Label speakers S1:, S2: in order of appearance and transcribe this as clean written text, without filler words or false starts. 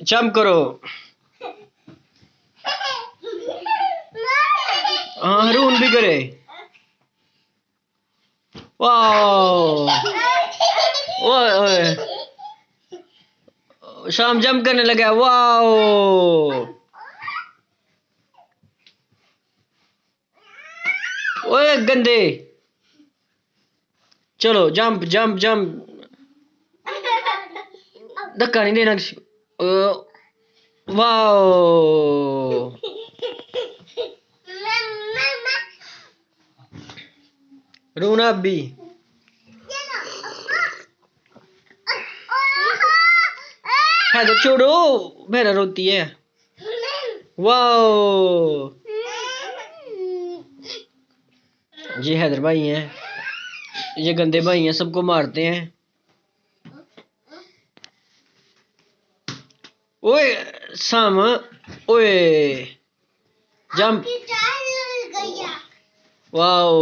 S1: Jump करो। हाँ हारून भी करे। वाओ ओए ओए शाम जंप करने लगा। वाओ ओए गंदे। चलो जंप जंप जंप। धक्का नहीं देना। वाओ रोना भी। है तो छोड़ो मेरा रोती है। वाओ ये हैदर भाई हैं। ये गंदे भाई हैं, सबको मारते हैं। ओए साम ओए जंप। वाओ